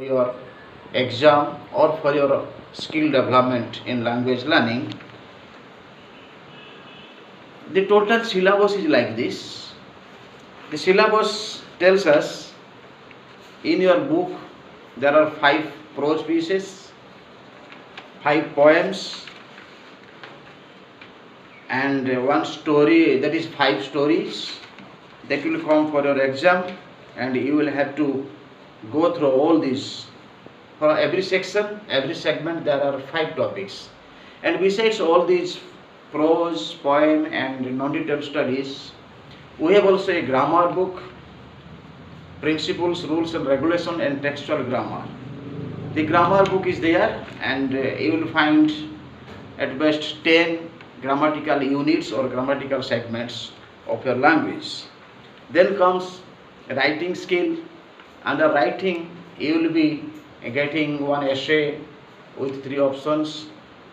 your exam or for your skill development in language learning, the total syllabus is like this. The syllabus tells us in your book there are 5 prose pieces, 5 poems, and one story, that is 5 stories that will come for your exam, and you will have to go through all these. For every section, every segment, there are 5 topics. And besides all these prose, poem and non-detailed studies, we have also a grammar book, principles, rules and regulation and textual grammar. The grammar book is there, and you will find at best 10 grammatical units or grammatical segments of your language. Then comes writing skill. Under writing, you will be getting one essay with 3 options,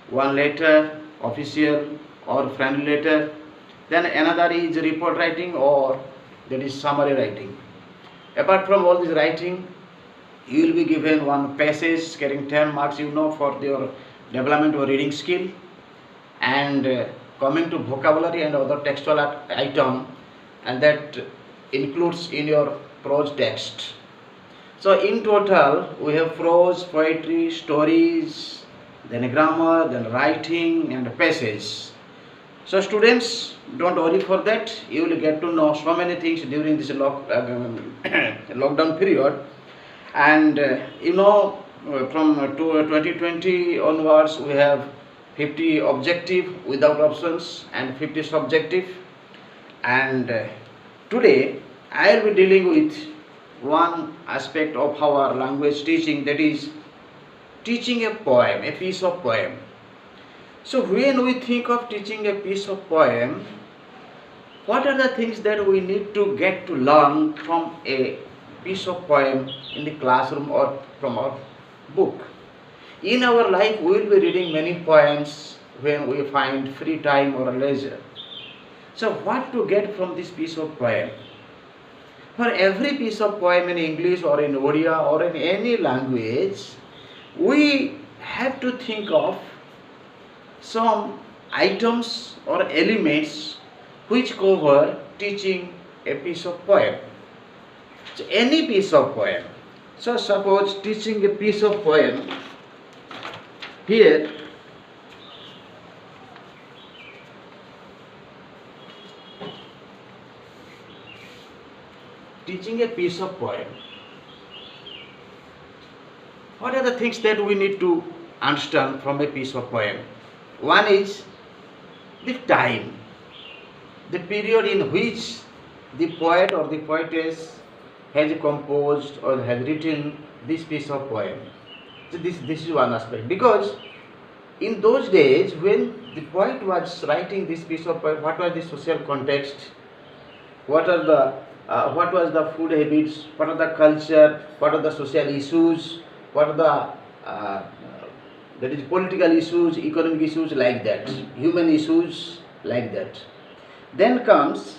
one letter, official or friendly letter. Then another is report writing, or that is summary writing. Apart from all this writing, you will be given one passage carrying 10 marks, for your development or reading skill. And coming to vocabulary and other textual item, and that includes in your prose text. So in total, we have prose, poetry, stories, then grammar, then writing and passage. So students, don't worry for that. You will get to know so many things during this lockdown period. And from 2020 onwards, we have 50 objective without options and 50 subjective. And today I will be dealing with one aspect of our language teaching, that is teaching a poem, a piece of poem. So when we think of teaching a piece of poem, what are the things that we need to get to learn from a piece of poem in the classroom or from our book? In our life, we will be reading many poems when we find free time or leisure. So what to get from this piece of poem? For every piece of poem in English or in Odia or in any language, we have to think of some items or elements which cover teaching a piece of poem. So any piece of poem. So suppose teaching a piece of poem, here teaching a piece of poem, what are the things that we need to understand from a piece of poem? One is the time, the period in which the poet or the poetess has composed or has written this piece of poem. So this is one aspect, because in those days when the poet was writing this piece of poem, what was the social context, what was the food habits, what are the culture, what are the social issues, what are the that is political issues, economic issues, like that, human issues, like that. Then comes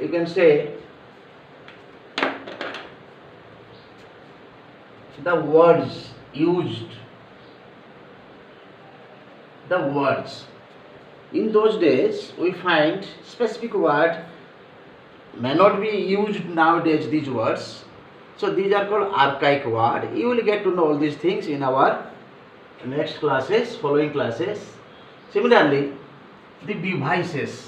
you can say the words used. The words. In those days, we find specific word may not be used nowadays, these words. So these are called archaic word. You will get to know all these things in our next classes, following classes. Similarly, the devices.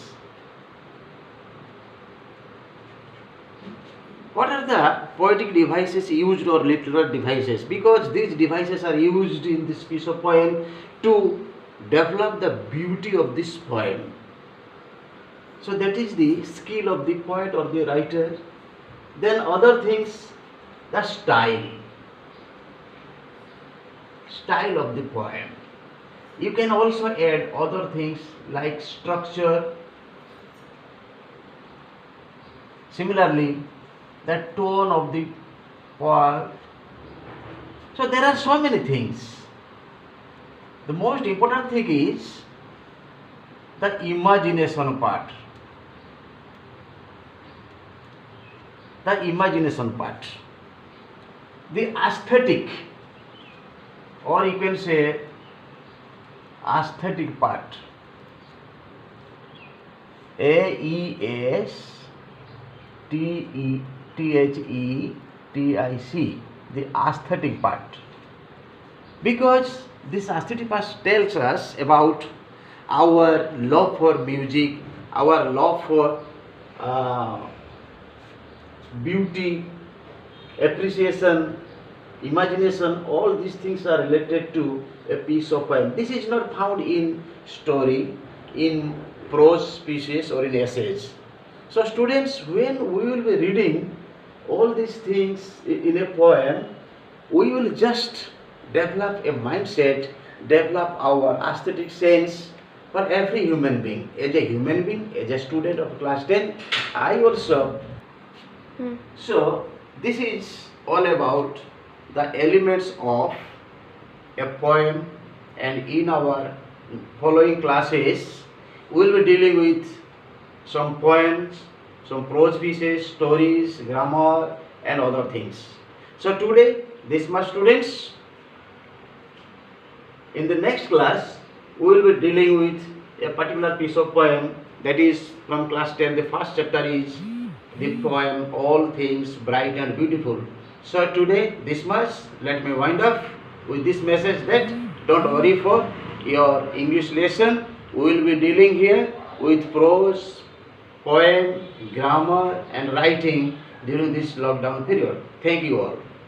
What are the poetic devices used or literary devices? Because these devices are used in this piece of poem to develop the beauty of this poem. So that is the skill of the poet or the writer. Then other things, the style of the poem. You can also add other things like structure. Similarly, the tone of the poem. So there are so many things. The most important thing is the imagination part. the imagination part. The aesthetic, or you can say aesthetic part. AESTHETIC, the aesthetic part. Because this aesthetic part tells us about our love for music, our love for beauty, appreciation, imagination. All these things are related to a piece of poem. This is not found in story, in prose pieces, or in essays. So students, when we will be reading all these things in a poem, we will just develop a mindset, develop our aesthetic sense for every human being. As a human being, as a student of class 10, I also. So this is all about the elements of a poem, and in our following classes we will be dealing with some poems, some prose pieces, stories, grammar, and other things. So today, this much, students. In the next class, we will be dealing with a particular piece of poem, that is from class 10. The first chapter is the poem All Things Bright and Beautiful. So today, this much. Let me wind up with this message that don't worry for your English lesson. We will be dealing here with prose, poem, grammar, and writing during this lockdown period. Thank you all.